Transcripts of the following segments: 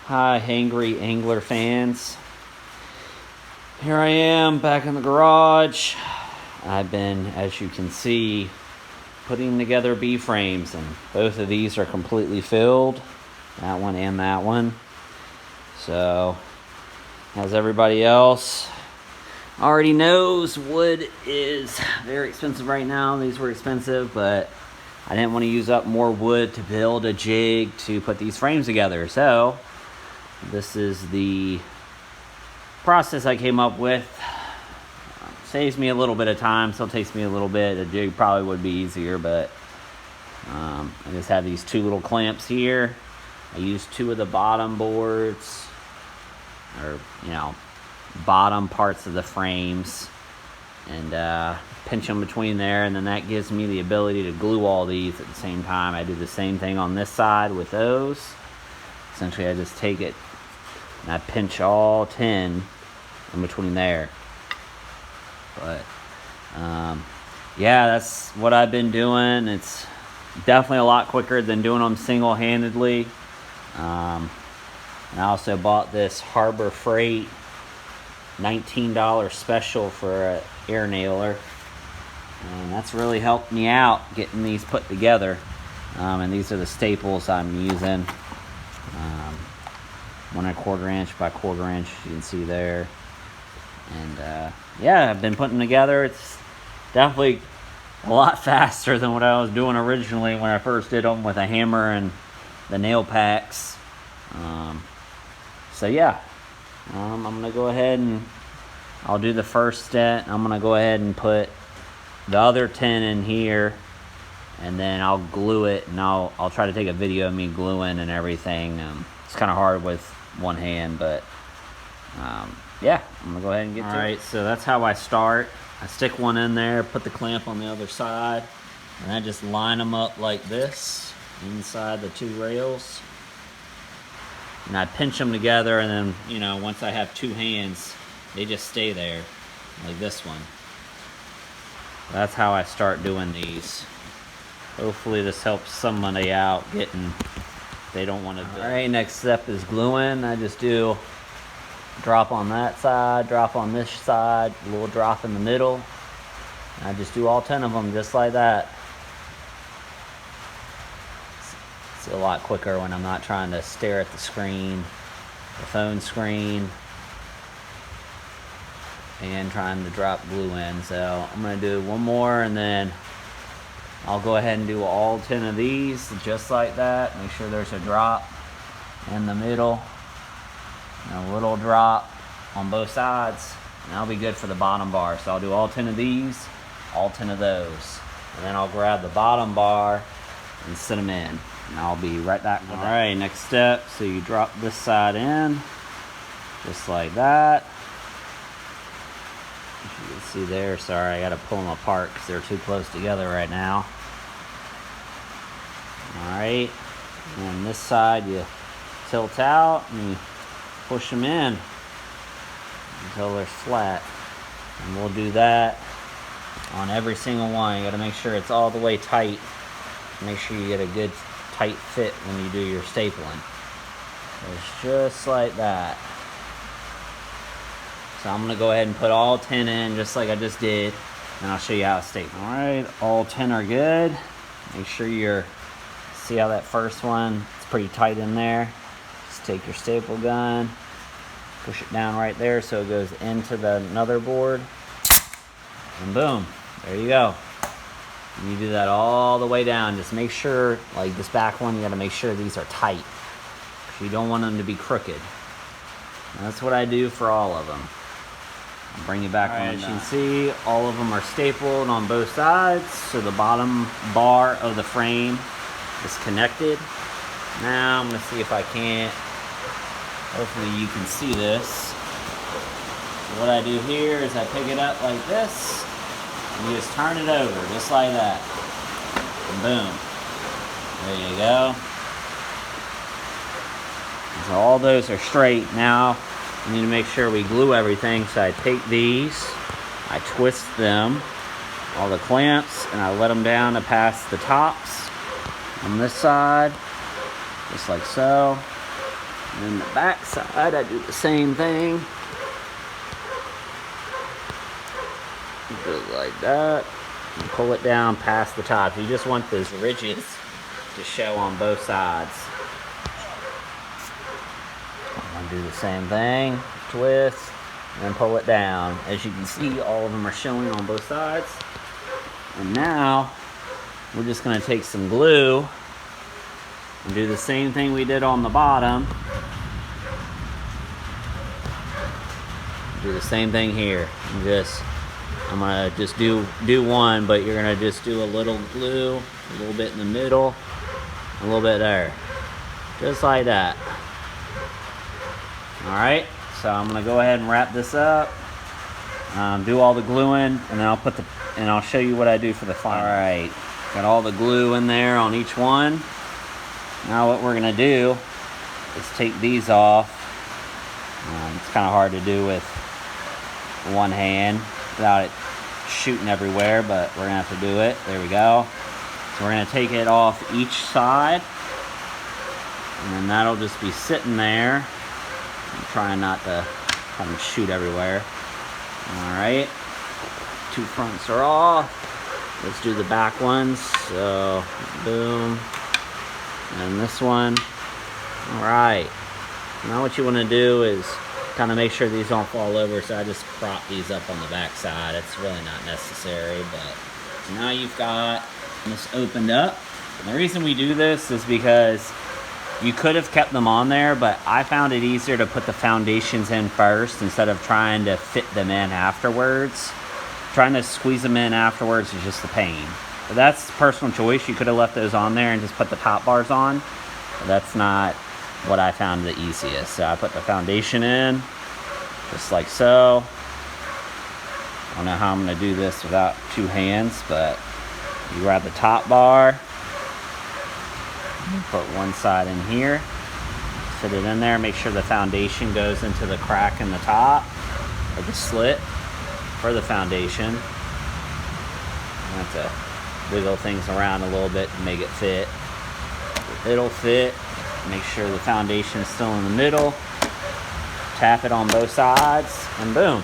Hi, hangry angler fans. Here I am back in the garage. I've been, as you can see, putting together B-frames, and both of these are completely filled. That one and that one. So, as everybody else already knows, wood is very expensive right now. These were expensive, but I didn't want to use up more wood to build a jig to put these frames together. So, this is the process I came up with. Saves me a little bit of time, still takes me a little bit. The jig probably would be easier, but I just have these two little clamps here. I use two of the bottom boards, or bottom parts of the frames, and pinch them between there, and then that gives me the ability to glue all these at the same time. I do the same thing on this side with those. Essentially, I just take it and I pinch all 10 in between there. But yeah, that's what I've been doing. It's definitely a lot quicker than doing them single-handedly. And I also bought this Harbor Freight $19 special for an air nailer, and that's really helped me out getting these put together. And these are the staples I'm using. 1 1/4 inch by 1/4 inch, you can see there. And yeah, I've been putting them together. It's definitely a lot faster than what I was doing originally when I first did them with a hammer and the nail packs. So yeah, I'm gonna go ahead and I'll do the first set. I'm gonna go ahead and put the other 10 in here, and then I'll glue it, and I'll try to take a video of me gluing and everything. It's kind of hard with one hand, but yeah, I'm gonna go ahead and get to it. All right, so that's how I start. I stick one in there, put the clamp on the other side, and I just line them up like this inside the two rails. And I pinch them together, and then, once I have two hands, they just stay there, like this one. That's how I start doing these. Hopefully this helps somebody out getting, they don't want to do. All right, next step is gluing. I just do drop on that side, drop on this side, a little drop in the middle. I just do all 10 of them just like that. It's a lot quicker when I'm not trying to stare at the screen, the phone screen, and trying to drop glue in. So I'm going to do one more, and then I'll go ahead and do all 10 of these just like that. Make sure there's a drop in the middle and a little drop on both sides, and that'll be good for the bottom bar. So I'll do all 10 of these, all 10 of those, and then I'll grab the bottom bar and set them in, and I'll be right back with that. All right, next step, so you drop this side in just like that. You can see there, sorry, I gotta pull them apart because they're too close together right now. Alright, and this side you tilt out and you push them in until they're flat. And we'll do that on every single one. You gotta make sure it's all the way tight. Make sure you get a good tight fit when you do your stapling. It's just like that. So I'm gonna go ahead and put all 10 in just like I just did, and I'll show you how to staple. All right, all 10 are good. Make sure see how that first one, it's pretty tight in there. Just take your staple gun, push it down right there so it goes into the another board, and boom, there you go. And you do that all the way down. Just make sure, like this back one, you gotta make sure these are tight, because you don't want them to be crooked. And that's what I do for all of them. I'll bring you back on. As you can see, all of them are stapled on both sides, so the bottom bar of the frame is connected. Now I'm going to see if I can't. Hopefully you can see this. So what I do here is I pick it up like this, and you just turn it over, just like that. And boom. There you go. So all those are straight. Now we need to make sure we glue everything. So I take these, I twist them, all the clamps, and I let them down to pass the tops on this side, just like so. And then the back side, I do the same thing. Just like that. And pull it down past the top. You just want those ridges to show on both sides. I'm gonna do the same thing. Twist and pull it down. As you can see, all of them are showing on both sides. And now we're just gonna take some glue and do the same thing we did on the bottom. Do the same thing here. I'm gonna just do one, but you're gonna just do a little glue, a little bit in the middle, a little bit there, just like that. All right, so I'm gonna go ahead and wrap this up, do all the gluing, and then I'll show you what I do for the final. All right, got all the glue in there on each one. Now what we're gonna do is take these off. It's kind of hard to do with one hand without it shooting everywhere, but we're gonna have to do it. There we go. So we're gonna take it off each side, and then that'll just be sitting there. I'm trying not to kind of shoot everywhere. All right, 2 fronts are off. Let's do the back ones. So boom, and this one. All right, now what you want to do is kind of make sure these don't fall over, so I just prop these up on the back side. It's really not necessary, but now you've got this opened up. And the reason we do this is because you could have kept them on there, but I found it easier to put the foundations in first instead of trying to fit them in afterwards. Trying to squeeze them in afterwards is just a pain. But that's personal choice. You could have left those on there and just put the top bars on, but that's not what I found the easiest. So I put the foundation in, just like so. I don't know how I'm gonna do this without 2 hands, but you grab the top bar, put one side in here, fit it in there, make sure the foundation goes into the crack in the top, or the slit for the foundation. I have to wiggle things around a little bit to make it fit. It'll fit. Make sure the foundation is still in the middle. Tap it on both sides, and boom.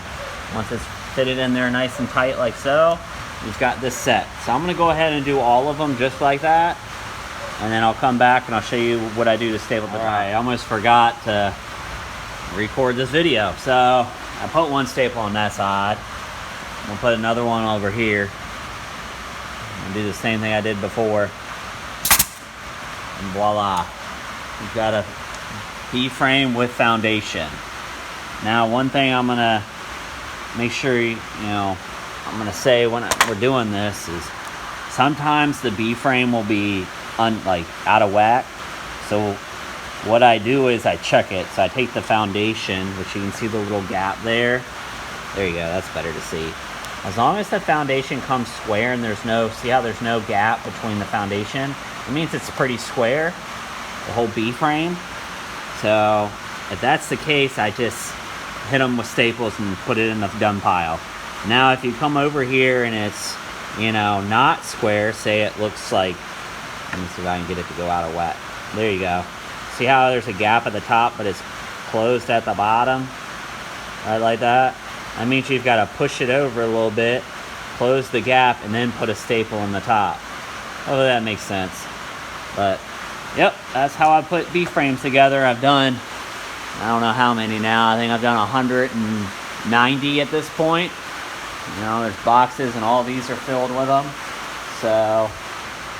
Once it's fitted in there nice and tight like so, you've got this set. So I'm gonna go ahead and do all of them just like that, and then I'll come back and I'll show you what I do to staple the top. All right, I almost forgot to record this video. So I put one staple on that side. I'm gonna put another one over here and do the same thing I did before. And voila. You've got a B-frame with foundation. Now, one thing I'm gonna make sure I'm gonna say when we're doing this is sometimes the B-frame will be out of whack. So what I do is I check it. So I take the foundation, which you can see the little gap there. There you go. That's better to see. As long as the foundation comes square and see how there's no gap between the foundation, it means it's pretty square. The whole B-frame. So if that's the case, I just hit them with staples and put it in the done pile. Now if you come over here and it's not square, say it looks like, let me see if I can get it to go out of whack. There you go. See how there's a gap at the top but it's closed at the bottom, right, like that? That means you've got to push it over a little bit, close the gap, and then put a staple in the top. Oh, that makes sense. But yep, that's how I put B-frames together. I've done, I don't know how many now. I think I've done 190 at this point. There's boxes and all these are filled with them. So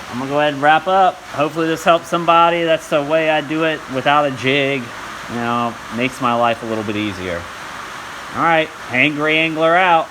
I'm gonna go ahead and wrap up. Hopefully this helps somebody. That's the way I do it without a jig. Makes my life a little bit easier. All right, Angry Angler out.